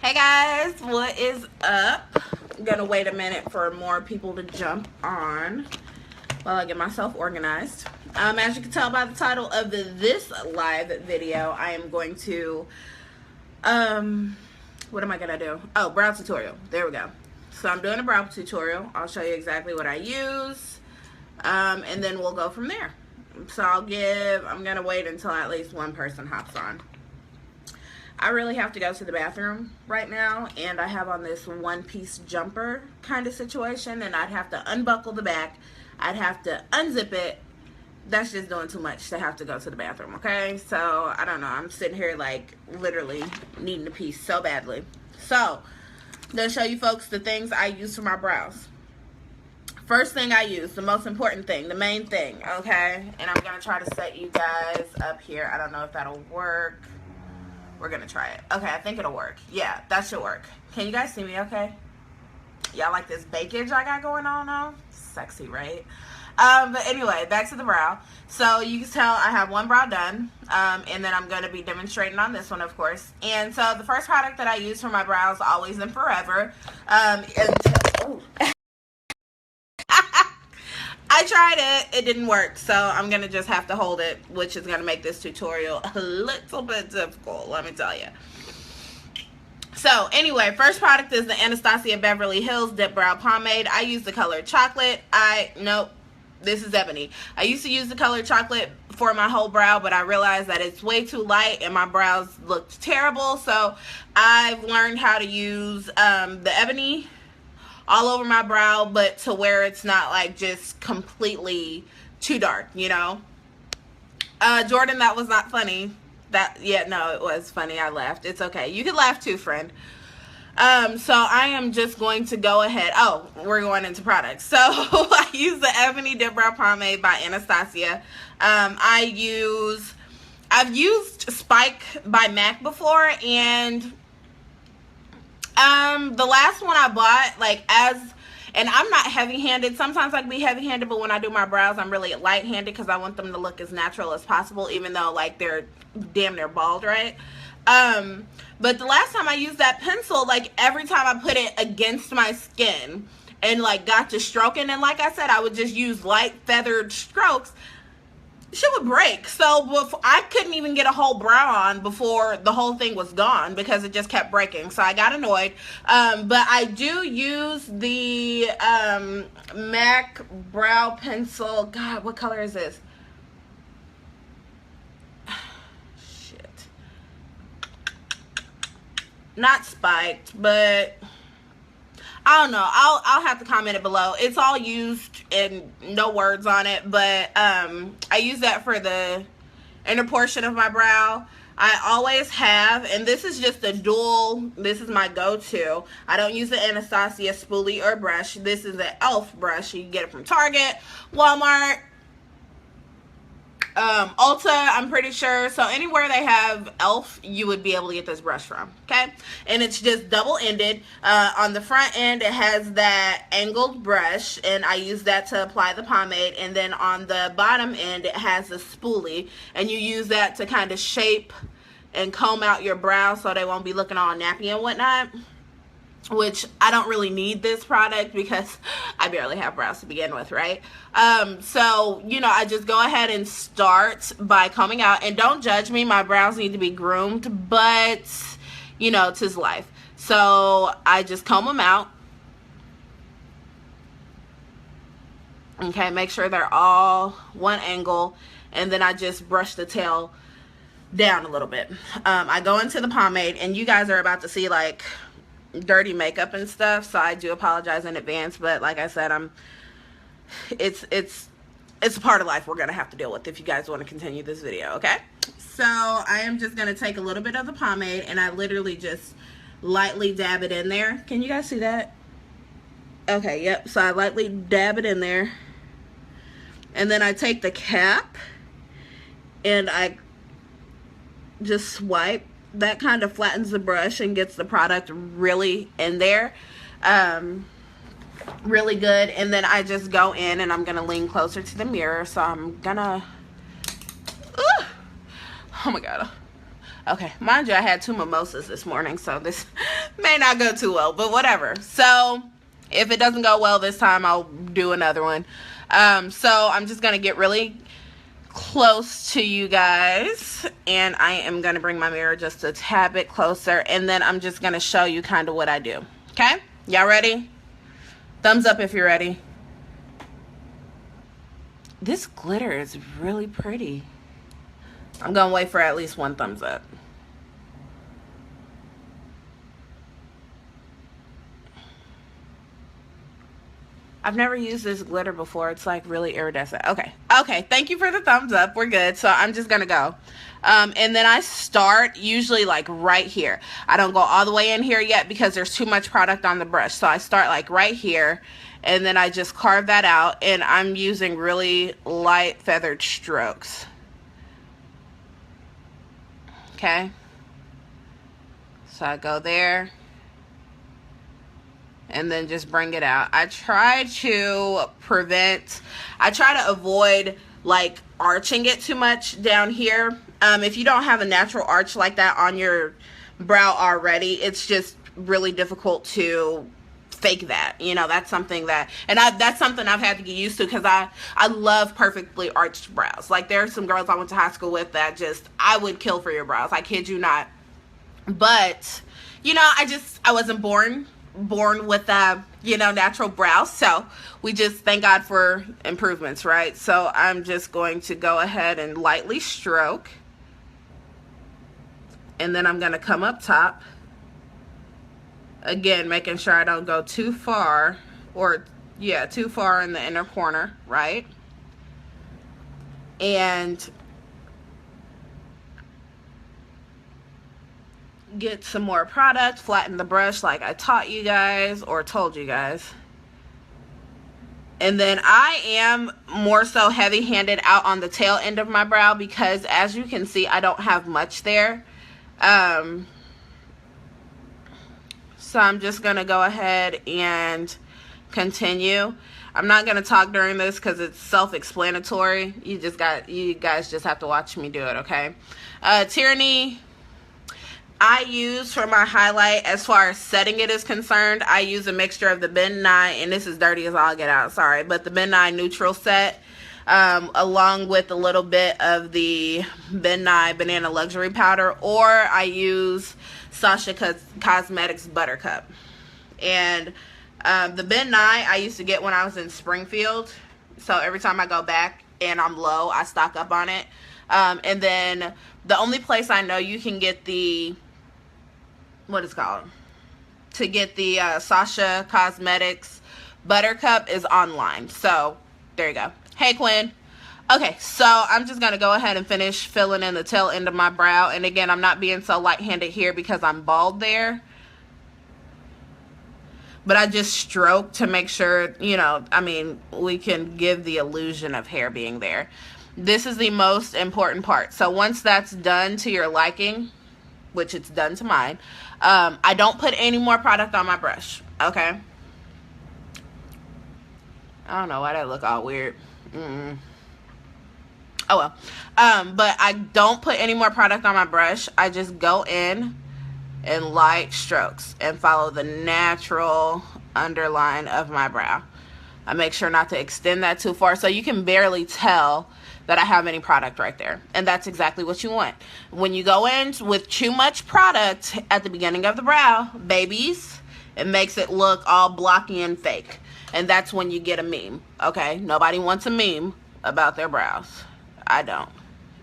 Hey guys, what is up? I'm gonna wait a minute for more people to jump on while I get myself organized. As you can tell by the title of this live video, I am going to, what am I gonna do? Oh, brow tutorial. There we go. So I'm doing a brow tutorial. I'll show you exactly what I use, and then we'll go from there. So I'm gonna wait until at least one person hops on. I really have to go to the bathroom right now, and I have on this one-piece jumper kind of situation, and I'd have to unbuckle the back. I'd have to unzip it. That's just doing too much to have to go to the bathroom, okay? So, I don't know. I'm sitting here, like, literally needing a piece so badly. So, I'm going to show you folks the things I use for my brows. First thing I use, the most important thing, the main thing, okay? And I'm going to try to set you guys up here. I don't know if that'll work. We're gonna try it. Okay, I think it'll work. Yeah, that should work. Can you guys see me okay? Y'all like this bakage I got going on now? Sexy, right? But anyway, back to the brow. So you can tell I have one brow done, and then I'm gonna be demonstrating on this one, of course. And so the first product that I use for my brows, always and forever, I tried it didn't work, so I'm gonna just have to hold it, which is gonna make this tutorial a little bit difficult, let me tell you. So anyway, first product is the Anastasia Beverly Hills Dip Brow Pomade. I use the color chocolate. Nope, this is ebony. I used to use the color chocolate for my whole brow, but I realized that it's way too light and my brows looked terrible, so I've learned how to use the ebony all over my brow, but to where it's not like just completely too dark, you know. Jordan, that was not funny. No, it was funny. I laughed. It's okay. You can laugh too, friend. So I am just going to go ahead. Oh, we're going into products. So I use the Ebony Dip Brow Pomade by Anastasia. I've used Spike by MAC before, and the last one I bought, and I'm not heavy-handed. Sometimes I can be heavy-handed, but when I do my brows, I'm really light-handed because I want them to look as natural as possible, even though, like, they're damn near bald, right? But the last time I used that pencil, like, every time I put it against my skin and, like, got to stroking, and like I said, I would just use light feathered strokes, shit would break. So I couldn't even get a whole brow on before the whole thing was gone because it just kept breaking. So I got annoyed. But I do use the MAC brow pencil. God, what color is this? Shit. Not spiked, but I don't know. I'll have to comment it below. It's all used and no words on it, but I use that for the inner portion of my brow. I always have, and this is just a dual, this is my go-to. I don't use the Anastasia spoolie or brush. This is the e.l.f. brush. You can get it from Target, Walmart, Ulta, I'm pretty sure. So anywhere they have e.l.f., you would be able to get this brush from, okay? And it's just double-ended. On the front end, it has that angled brush, and I use that to apply the pomade. And then on the bottom end, it has a spoolie, and you use that to kind of shape and comb out your brows so they won't be looking all nappy and whatnot, which I don't really need this product because I barely have brows to begin with, right? So, you know, I just go ahead and start by combing out. And don't judge me, my brows need to be groomed, but, you know, 'tis life. So I just comb them out. Okay, make sure they're all one angle, and then I just brush the tail down a little bit. I go into the pomade, and you guys are about to see, like, dirty makeup and stuff, so I do apologize in advance, but like I said, it's a part of life we're gonna have to deal with if you guys want to continue this video, okay? So I am just gonna take a little bit of the pomade, and I literally just lightly dab it in there. Can you guys see that? Okay, yep. So I lightly dab it in there, and then I take the cap and I just swipe. That kind of flattens the brush and gets the product really in there, really good. And then I just go in, and I'm gonna lean closer to the mirror, so I'm gonna oh my god, Okay, mind you, I had 2 mimosas this morning, so this may not go too well, but whatever. So if it doesn't go well this time, I'll do another one. So I'm just gonna get really close to you guys, and I am gonna bring my mirror just a tad bit closer, and then I'm just gonna show you kind of what I do. Okay, y'all ready? Thumbs up if you're ready. This glitter is really pretty. I'm gonna wait for at least 1 thumbs up. I've never used this glitter before. It's like really iridescent. Okay, thank you for the thumbs up. We're good. So I'm just gonna go. And then I start usually like right here. I don't go all the way in here yet because there's too much product on the brush. So I start like right here, and then I just carve that out, and I'm using really light feathered strokes. Okay. So I go there, and then just bring it out. I try to avoid like arching it too much down here. If you don't have a natural arch like that on your brow already, it's just really difficult to fake that. You know, that's something that, that's something I've had to get used to, because I love perfectly arched brows. Like, there are some girls I went to high school with that just, I would kill for your brows. I kid you not. But, you know, I wasn't born with natural brows, so we just thank God for improvements, right? So I'm just going to go ahead and lightly stroke, and then I'm going to come up top again, making sure I don't go too far, too far in the inner corner, right? And get some more product, flatten the brush like I taught you guys or told you guys. And then I am more so heavy-handed out on the tail end of my brow, because as you can see, I don't have much there. So I'm just going to go ahead and continue. I'm not going to talk during this because it's self-explanatory. You guys just have to watch me do it, okay? Tyranny, I use for my highlight, as far as setting it is concerned, I use a mixture of the Ben Nye, and this is dirty as all get out, sorry, but the Ben Nye neutral set, along with a little bit of the Ben Nye banana luxury powder, or I use Sasha Cosmetics Buttercup. And the Ben Nye I used to get when I was in Springfield, so every time I go back and I'm low, I stock up on it. And then the only place I know you can get the Sasha Cosmetics Buttercup is online. So there you go. Hey, Quinn. Okay, so I'm just going to go ahead and finish filling in the tail end of my brow. And again, I'm not being so light-handed here because I'm bald there. But I just stroke to make sure, we can give the illusion of hair being there. This is the most important part. So once that's done to your liking, which it's done to mine, I don't put any more product on my brush, okay? I don't know why that look all weird. Oh well. But I don't put any more product on my brush. I just go in and light strokes and follow the natural underline of my brow. I make sure not to extend that too far so you can barely tell that I have any product right there. And that's exactly what you want. When you go in with too much product at the beginning of the brow, babies, it makes it look all blocky and fake. And that's when you get a meme, okay? Nobody wants a meme about their brows. I don't.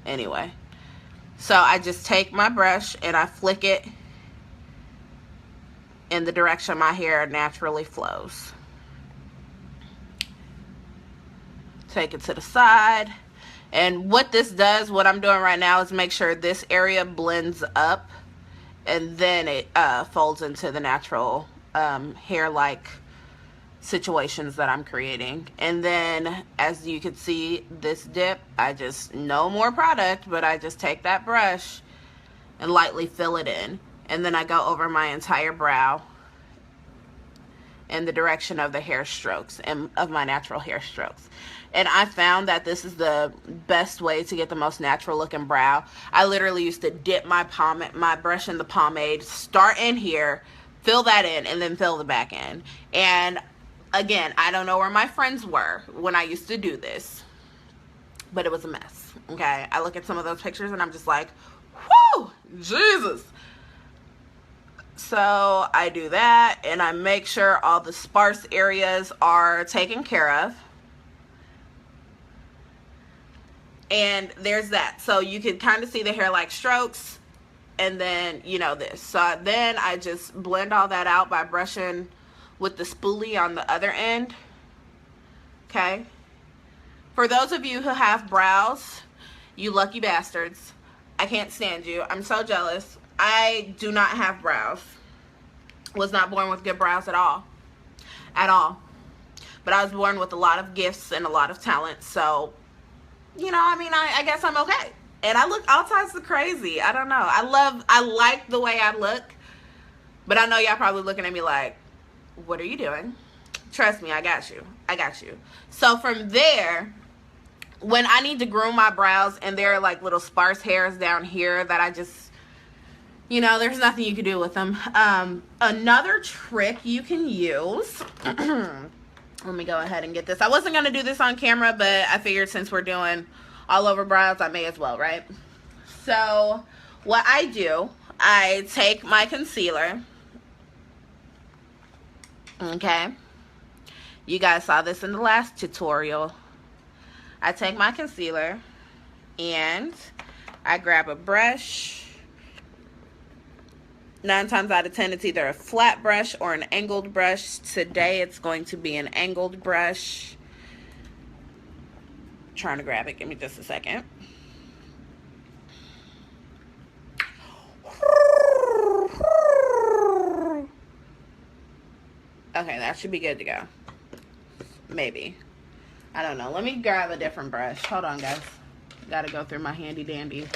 Anyway. So I just take my brush and I flick it in the direction my hair naturally flows. Take it to the side. And what this does, what I'm doing right now, is make sure this area blends up, and then it folds into the natural hair-like situations that I'm creating. And then, as you can see, this dip, I just, no more product, but I just take that brush and lightly fill it in. And then I go over my entire brow in the direction of the hair strokes and of my natural hair strokes. And I found that this is the best way to get the most natural looking brow. I literally used to dip my brush in the pomade, start in here, fill that in, and then fill the back in. And again, I don't know where my friends were when I used to do this, but it was a mess. Okay, I look at some of those pictures and I'm just like, whoo, Jesus. So I do that, and I make sure all the sparse areas are taken care of. And there's that. So you can kind of see the hair-like strokes, and then, you know, this. So then I just blend all that out by brushing with the spoolie on the other end. Okay. For those of you who have brows, you lucky bastards, I can't stand you. I'm so jealous. I do not have brows. Was not born with good brows at all. At all. But I was born with a lot of gifts and a lot of talent. So, you know, I mean, I guess I'm okay. And I look all types of crazy. I don't know. I like the way I look. But I know y'all probably looking at me like, what are you doing? Trust me, I got you. I got you. So from there, when I need to groom my brows and there are like little sparse hairs down here that I just, you know, there's nothing you can do with them. Another trick you can use, let me go ahead and get this. I wasn't going to do this on camera, but I figured since we're doing all over brows, I may as well, right? So what I do, I take my concealer. Okay. You guys saw this in the last tutorial. I take my concealer and I grab a brush. 9 times out of 10, it's either a flat brush or an angled brush. Today, it's going to be an angled brush. Trying to grab it. Give me just a second. Okay, that should be good to go. Maybe. I don't know. Let me grab a different brush. Hold on, guys. Gotta go through my handy dandy.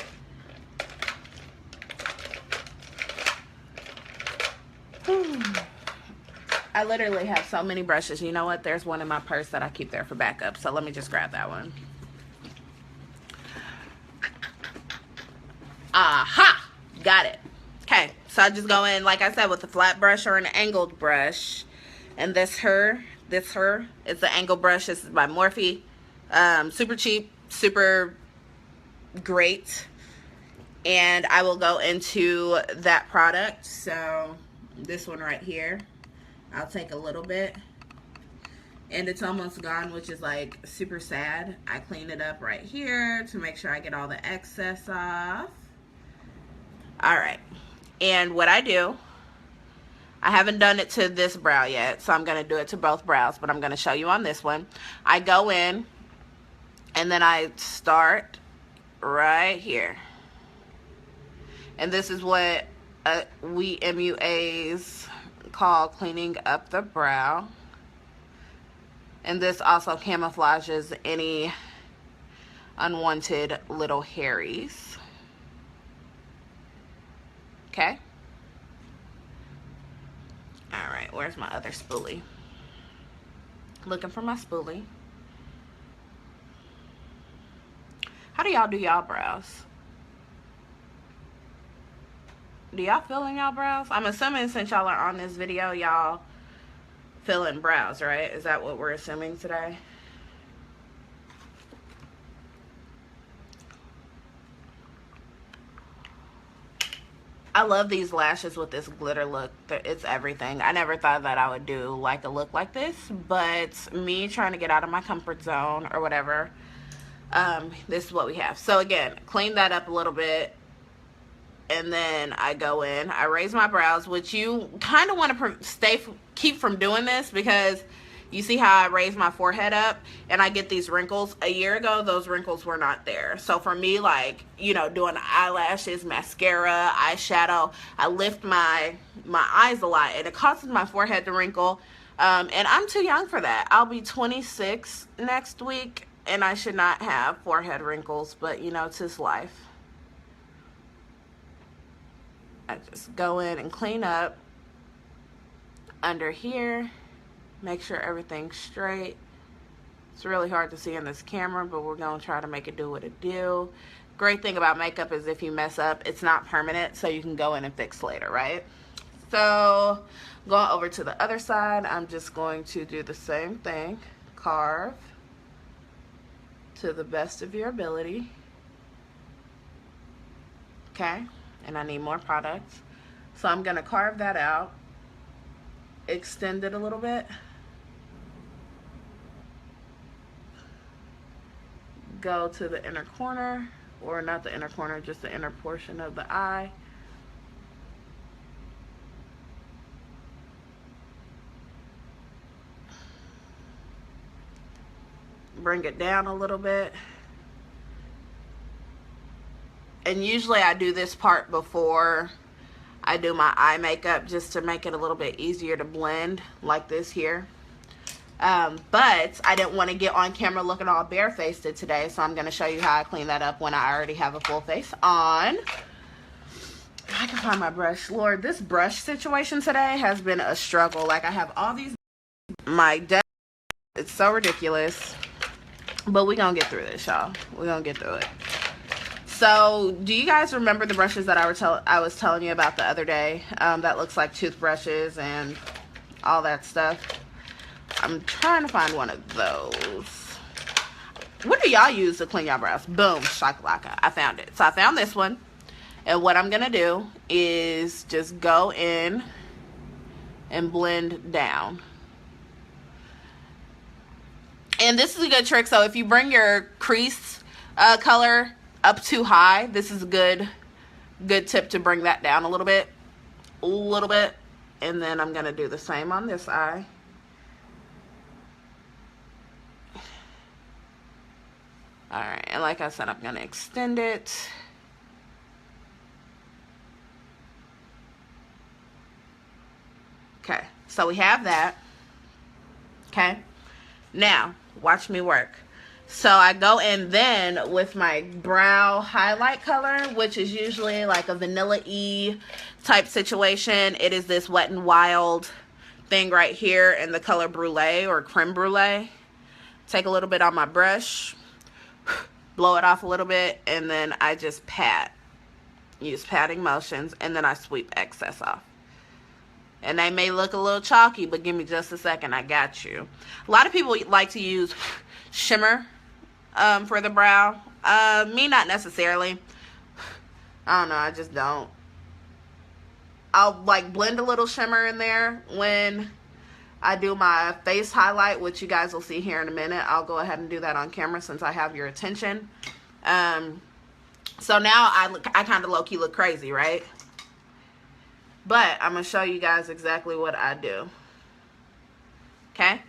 I literally have so many brushes. You know what? There's one in my purse that I keep there for backup. So let me just grab that one. Aha! Got it. Okay. So I just go in, like I said, with a flat brush or an angled brush. And this is the angled brush. This is by Morphe. Super cheap. Super great. And I will go into that product. So this one right here, I'll take a little bit, and it's almost gone, which is like super sad. I clean it up right here to make sure I get all the excess off. All right, and what I do, I haven't done it to this brow yet, so I'm going to do it to both brows, but I'm going to show you on this one. I go in, and then I start right here, and this is what we MUAs call cleaning up the brow. And this also camouflages any unwanted little hairies. Okay. All right, where's my other spoolie? Looking for my spoolie. How do y'all do y'all brows? Do y'all fill in y'all brows? I'm assuming since y'all are on this video, y'all fill in brows, right? Is that what we're assuming today? I love these lashes with this glitter look. It's everything. I never thought that I would do like a look like this, but me trying to get out of my comfort zone or whatever, this is what we have. So again, clean that up a little bit. And then I go in, I raise my brows, which you kind of want to keep from doing this, because you see how I raise my forehead up and I get these wrinkles. A year ago, those wrinkles were not there. So for me, like, you know, doing eyelashes, mascara, eyeshadow, I lift my eyes a lot, and it causes my forehead to wrinkle. And I'm too young for that. I'll be 26 next week, and I should not have forehead wrinkles, but you know, it's just life. I just go in and clean up under here. Make sure everything's straight. It's really hard to see in this camera, but we're going to try to make it do what it do. Great thing about makeup is if you mess up, it's not permanent, so you can go in and fix later, right? So going over to the other side, I'm just going to do the same thing. Carve to the best of your ability. Okay, and I need more product. So I'm going to carve that out, extend it a little bit. Go to the inner corner, or not the inner corner, just the inner portion of the eye. Bring it down a little bit. And usually I do this part before I do my eye makeup, just to make it a little bit easier to blend, like this here. But I didn't want to get on camera looking all barefaced today, so I'm going to show you how I clean that up when I already have a full face on. If I can find my brush. Lord, this brush situation today has been a struggle. Like, I have all these, my desk, it's so ridiculous. But we're going to get through this, y'all. We're going to get through it. So, do you guys remember the brushes that I was telling you about the other day? That looks like toothbrushes and all that stuff. I'm trying to find one of those. What do y'all use to clean your brows? Boom, shakalaka. I found it. So I found this one. And what I'm going to do is just go in and blend down. And this is a good trick. So if you bring your crease color up too high, this is a good tip to bring that down a little bit. And then I'm going to do the same on this eye. Alright, and like I said, I'm going to extend it. Okay, so we have that. Okay, now watch me work. So I go in then with my brow highlight color, which is usually like a vanilla-y type situation. It is this Wet n Wild thing right here in the color Brulee or Creme Brulee. Take a little bit on my brush, blow it off a little bit, and then I just pat. Use patting motions, and then I sweep excess off. And they may look a little chalky, but give me just a second. I got you. A lot of people like to use shimmer for the brow. Me, not necessarily. I don't know. I just don't. I'll like blend a little shimmer in there when I do my face highlight, which you guys will see here in a minute. I'll go ahead and do that on camera since I have your attention. So now I kind of low-key look crazy, right? But I'm going to show you guys exactly what I do. Okay?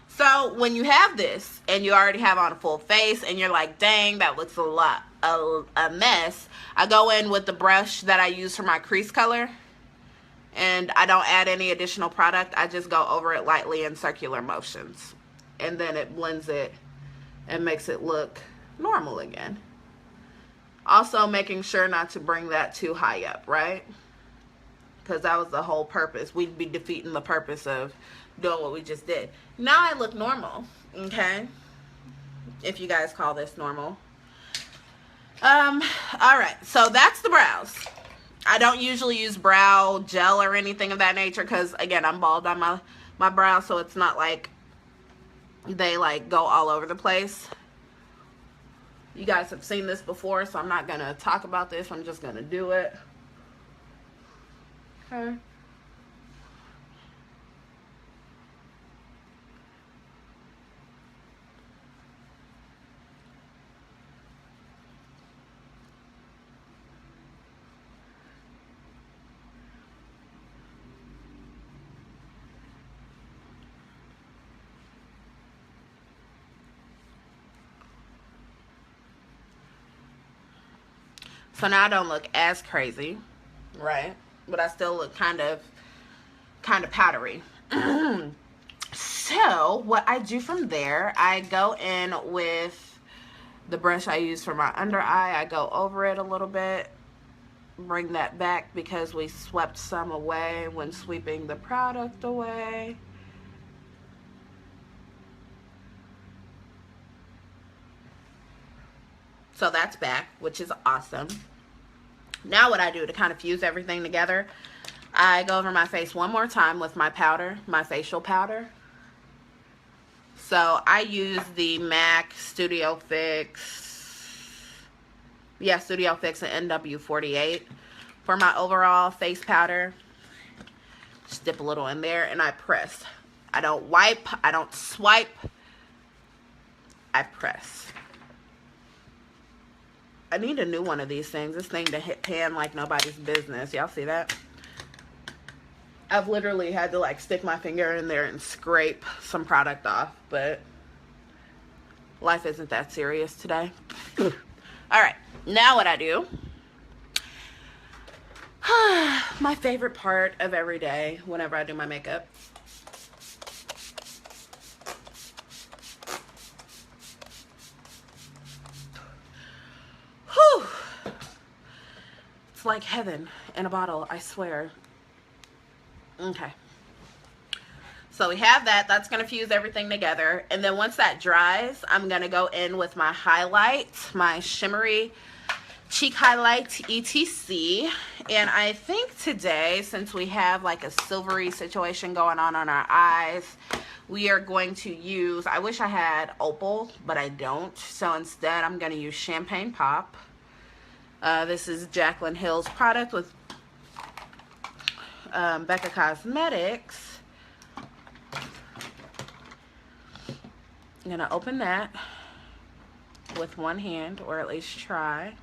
So when you have this and you already have on a full face and you're like, dang, that looks a mess, I go in with the brush that I use for my crease color. And I don't add any additional product. I just go over it lightly in circular motions. And then it blends it and makes it look normal again. Also making sure not to bring that too high up, right? Because that was the whole purpose. We'd be defeating the purpose of doing what we just did. Now I look normal, okay? If you guys call this normal. Alright, so that's the brows. I don't usually use brow gel or anything of that nature because, again, I'm bald on my brows, so it's not like they, like, go all over the place. You guys have seen this before, so I'm not going to talk about this. I'm just going to do it. Okay. So now I don't look as crazy, right? But I still look kind of powdery. So what I do from there, I go in with the brush I use for my under eye. I go over it a little bit, bring that back because we swept some away when sweeping the product away. So that's back, which is awesome. Now what I do to kind of fuse everything together, I go over my face one more time with my powder, my facial powder. So I use the MAC Studio Fix, Studio Fix and NW48 for my overall face powder. Just dip a little in there and I press. I don't wipe, I don't swipe, I press. I need a new one of these things. This thing to hit pan like nobody's business. Y'all see that? I've literally had to like stick my finger in there and scrape some product off, but life isn't that serious today. All right, now what I do, my favorite part of every day whenever I do my makeup, whew, it's like heaven in a bottle, I swear. Okay, so we have that. That's going to fuse everything together. And then once that dries, I'm going to go in with my highlight, my shimmery cheek highlight ETC. And I think today, since we have like a silvery situation going on our eyes, we are going to use, I wish I had Opal, but I don't. So instead, I'm going to use Champagne Pop. This is Jaclyn Hill's product with Becca Cosmetics. I'm gonna open that with one hand, or at least try.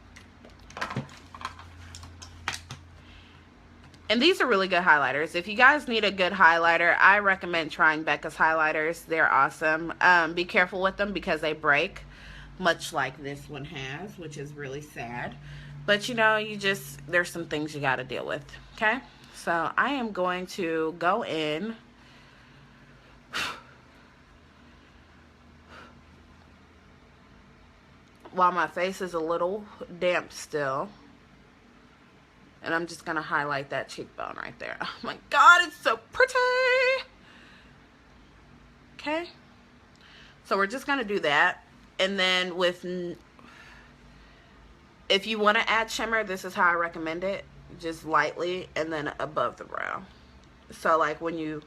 And these are really good highlighters. If you guys need a good highlighter, I recommend trying Becca's highlighters. They're awesome. Be careful with them because they break, much like this one has, which is really sad. But you know, there's some things you gotta deal with, okay? So I am going to go in while my face is a little damp still. And I'm just going to highlight that cheekbone right there. Oh my God, it's so pretty. Okay. So we're just going to do that. And then if you want to add shimmer, this is how I recommend it. Just lightly and then above the brow. So like when you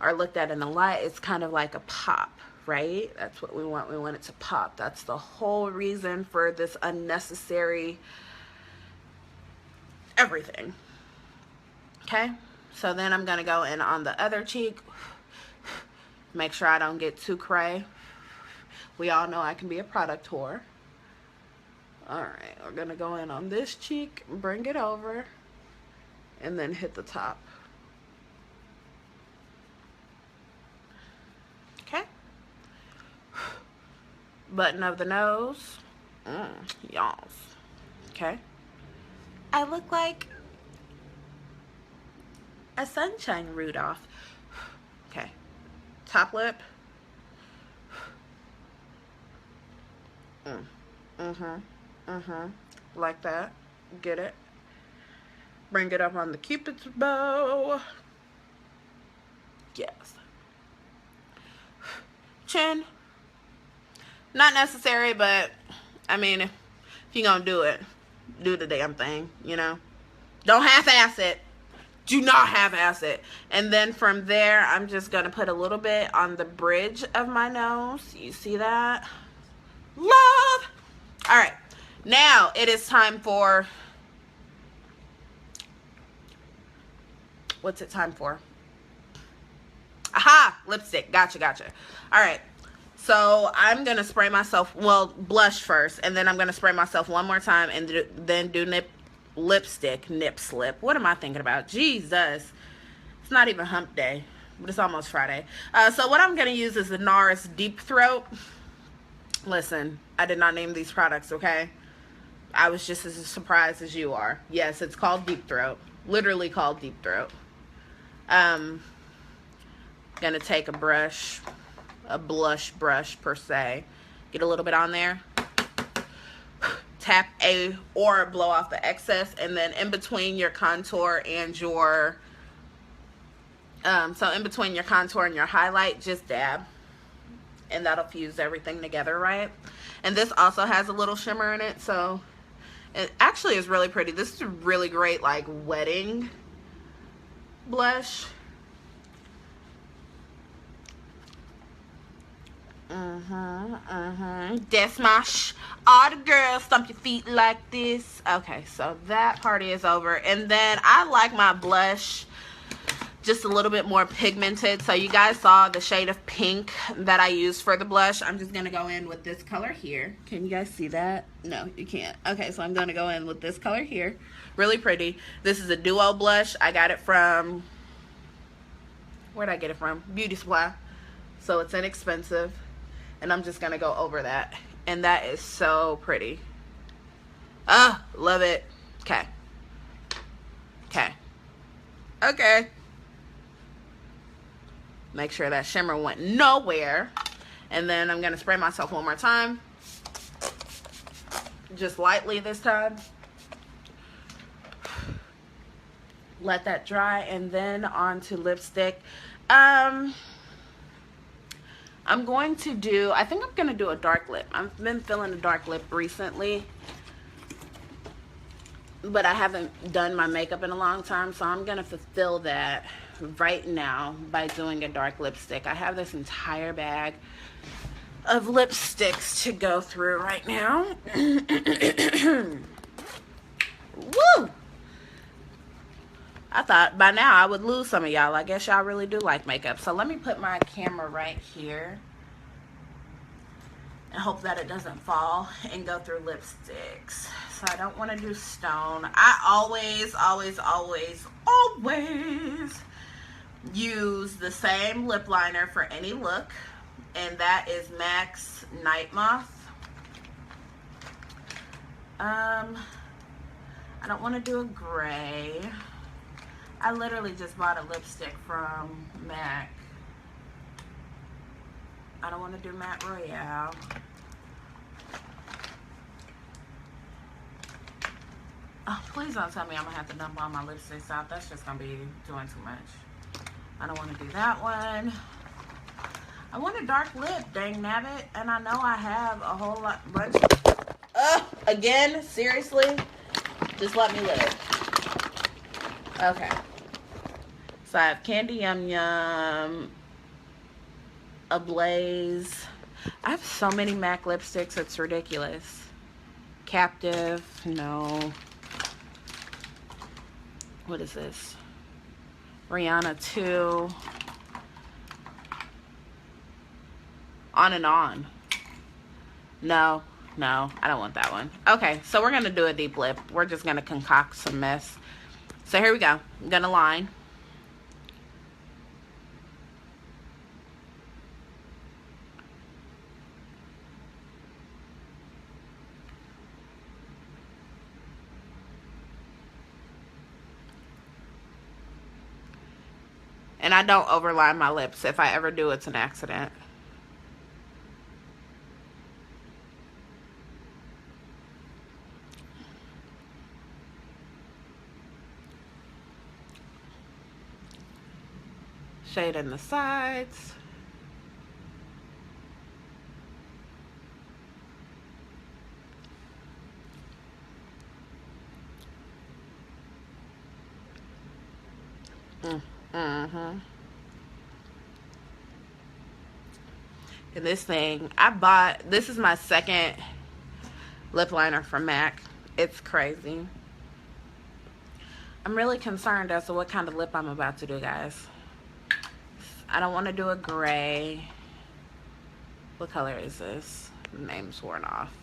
are looked at in the light, it's kind of like a pop, right? That's what we want. We want it to pop. That's the whole reason for this unnecessary everything. Okay? So then I'm going to go in on the other cheek. Make sure I don't get too cray. We all know I can be a product whore. Alright, we're going to go in on this cheek, bring it over, and then hit the top. Okay? Button of the nose. Y'all. Okay? I look like a sunshine Rudolph. Okay. Top lip. Like that. Get it? Bring it up on the Cupid's bow. Yes. Chin. Not necessary, but I mean, if you're gonna do it, do the damn thing, you know? Don't half-ass it. Do not half-ass it. And then from there, I'm just gonna put a little bit on the bridge of my nose. You see that? Love! Alright. Now, it is time for... What's it time for? Aha! Lipstick. Gotcha. Alright. So, I'm going to spray myself... Well, blush first. And then I'm going to spray myself one more time. And then do lipstick. Nip slip. What am I thinking about? Jesus. It's not even hump day. But it's almost Friday. So, what I'm going to use is the NARS Deep Throat. Listen, I did not name these products, okay? I was just as surprised as you are. Yes, it's called Deep Throat. Literally called Deep Throat. Gonna take a brush, a blush brush per se. Get a little bit on there. Tap or blow off the excess. And then in between your contour and your, so in between your contour and your highlight, just dab. and that'll fuse everything together right. And this also has a little shimmer in it, so it actually is really pretty. This is a really great like wedding blush. That's my all the girls stomp your feet like this. Okay, so that party is over. And then I like my blush just a little bit more pigmented. So you guys saw the shade of pink that I used for the blush. I'm just gonna go in with this color here. Can you guys see that? No, you can't. Okay, so I'm gonna go in with this color here. Really pretty. This is a duo blush. I got it from, where'd I get it from? Beauty Supply. So it's inexpensive. And I'm just gonna go over that. And that is so pretty. Oh, love it. Okay. Okay. Okay. Make sure that shimmer went nowhere. And then I'm gonna spray myself one more time. Just lightly this time. Let that dry, and then onto lipstick. I'm going to do, I think I'm going to do a dark lip. I've been feeling a dark lip recently, but I haven't done my makeup in a long time, so I'm going to fulfill that right now by doing a dark lipstick. I have this entire bag of lipsticks to go through right now. Woo! I thought by now I would lose some of y'all. I guess y'all really do like makeup. So let me put my camera right here and hope that it doesn't fall and go through lipsticks. So I don't want to do stone. I always use the same lip liner for any look, and that is MAC's Night Moth. I don't want to do a gray. I literally just bought a lipstick from MAC. I don't want to do Matte Royale. Oh, please don't tell me I'm going to have to dump all my lipsticks out. That's just going to be doing too much. I don't want to do that one. I want a dark lip, dang nabbit. And I know I have a whole bunch. Again, seriously? Just let me live. Okay. So I have Candy Yum Yum, Ablaze. I have so many MAC lipsticks, it's ridiculous. Captive, no. What is this? Rihanna 2. On and On. No, I don't want that one. Okay, so we're going to do a deep lip. We're just going to concoct some mess. So here we go. I'm going to line. And I don't overline my lips. If I ever do, it's an accident. Shade in the sides. And this thing, I bought, this is my second lip liner from MAC. It's crazy. I'm really concerned as to what kind of lip I'm about to do, guys. I don't want to do a gray. What color is this? The name's worn off.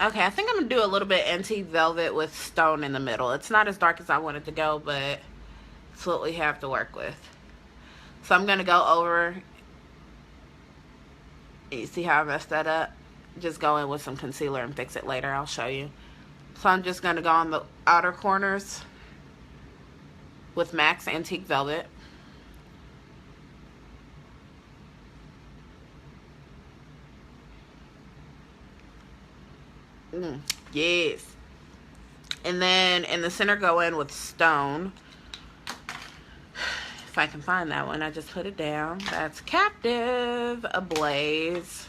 Okay, I think I'm going to do a little bit antique velvet with stone in the middle. It's not as dark as I wanted to go, but it's what we have to work with. So I'm going to go over. You see how I messed that up? Just go in with some concealer and fix it later. I'll show you. So I'm just going to go on the outer corners with MAC's Antique Velvet. Yes. And then in the center, go in with Stone. If I can find that one, I just put it down. That's Captive Ablaze.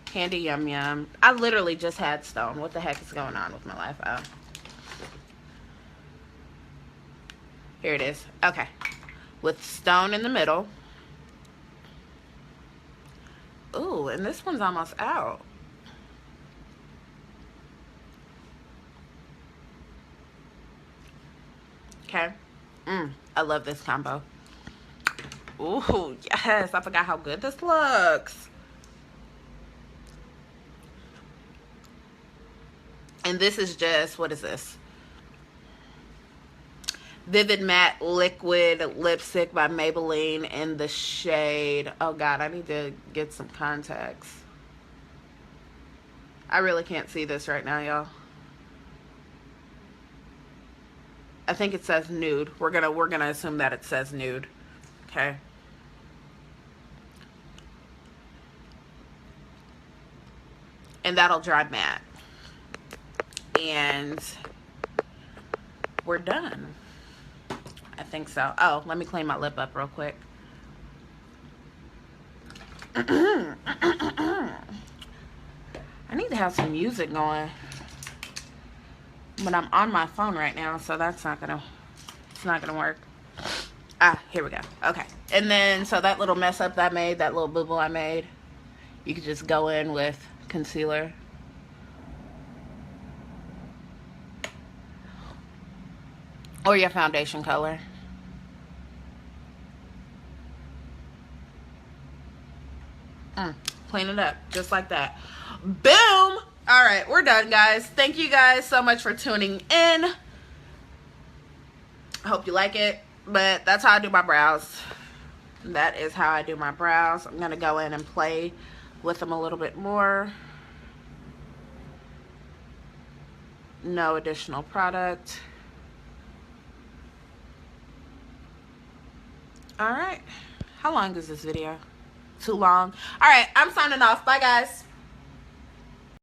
Candy Yum Yum. I literally just had Stone. What the heck is going on with my life? Oh. Here it is. Okay. With Stone in the middle. Ooh, and this one's almost out. Okay. I love this combo. Ooh, yes. I forgot how good this looks. And this is just, what is this? Vivid Matte Liquid Lipstick by Maybelline in the shade. Oh, God, I need to get some contacts. I really can't see this right now, y'all. I think it says nude. We're gonna assume that it says nude. Okay. And that'll dry matte. And we're done. I think so. Oh, let me clean my lip up real quick. I need to have some music going. But I'm on my phone right now, so it's not gonna work. Ah, here we go. Okay. And then, so that little mess up that I made, that little boo-boo I made, you could just go in with concealer. Or your foundation color. Clean it up, just like that. Boom! All right, we're done, guys. Thank you guys so much for tuning in. I hope you like it, but that's how I do my brows. That is how I do my brows. I'm gonna go in and play with them a little bit more. No additional product. All right, how long is this video? Too long. All right, I'm signing off. Bye, guys.